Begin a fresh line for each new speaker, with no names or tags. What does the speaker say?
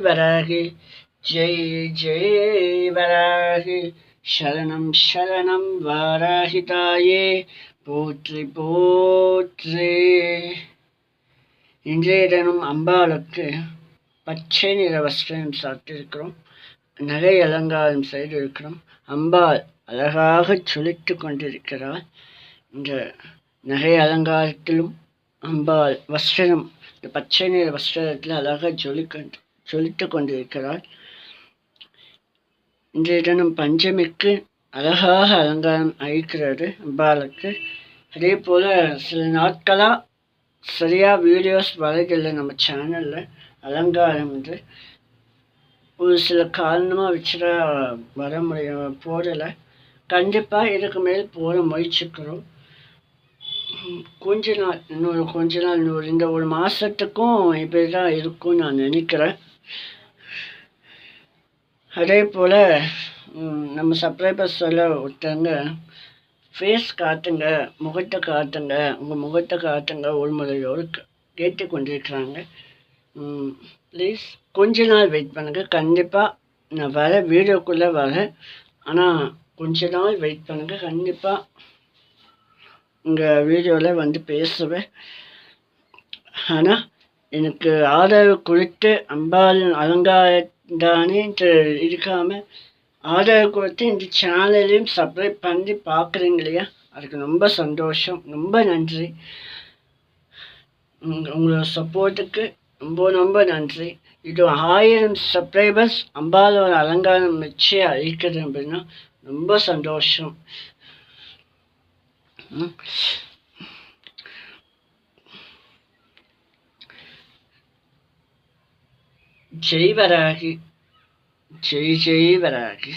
वराहि जय जय वराहि शरणं शरणं वाराहिताये போற்றி போற்றி. இன்றைய தினம் அம்பாளுக்கு பச்சை நிற வஸ்திரம் சாத்திருக்கிறோம், நகை அலங்காரம் செய்திருக்கிறோம். அம்பாள் அழகாக ஜொலித்து கொண்டிருக்கிறாள். இந்த நகை அலங்காரத்திலும் அம்பாள் வஸ்திரம், இந்த பச்சை நிற வஸ்திரத்தில் அழகாக ஜொலித்து கொண்டிருக்கிறாள். இன்றைய தினம் பஞ்சமிக்கு அழகாக அலங்காரம் அளிக்கிறது அம்பாளுக்கு. அதே போல் சில நாட்களாக சரியாக வீடியோஸ் வரதில்லை நம்ம சேனலில். அலங்காரம் வந்து ஒரு சில காரணமாக வச்சுட்டா வர முடியும், போடலை. கண்டிப்பாக இதுக்கு மேல் போட முயற்சிக்கிறோம். கொஞ்ச நாள் இந்த ஒரு மாதத்துக்கும் இப்படி தான் இருக்கும்னு நான் நினைக்கிறேன். அதே போல் நம்ம சப்ஸ்கிரைபர்ஸ் சொல்ல ஒருத்தவங்க ஃபேஸ் காட்டுங்க, முகத்தை காட்டுங்க, உங்கள் முகத்தை காட்டுங்க ஒரு முறையோடு கேட்டு கொண்டிருக்கிறாங்க. ப்ளீஸ் கொஞ்ச நாள் வெயிட் பண்ணுங்கள். கண்டிப்பாக நான் வீடியோக்குள்ளே வரேன். ஆனால் கொஞ்ச நாள் வெயிட் பண்ணுங்கள். கண்டிப்பாக உங்கள் வீடியோவில் வந்து பேசுவேன். ஆனால் எனக்கு ஆதரவு கொடுத்து அம்பாள் அலங்காரத்தானே இருக்காமல் ஆதரவு கொடுத்து இந்த சேனலையும் சப்ஸ்கிரைப் பண்ணி பார்க்குறீங்க இல்லையா, அதுக்கு ரொம்ப சந்தோஷம், ரொம்ப நன்றி. உங்களோட சப்போர்ட்டுக்கு ரொம்ப நன்றி. இது 1000 சப்ஸ்கிரைபர்ஸ் அம்பாளோட அலங்காரம் வச்சு அழிக்கிறது அப்படின்னா ரொம்ப சந்தோஷம். ஜெய் வராகி, ஜெய் ஜெய் வராகி.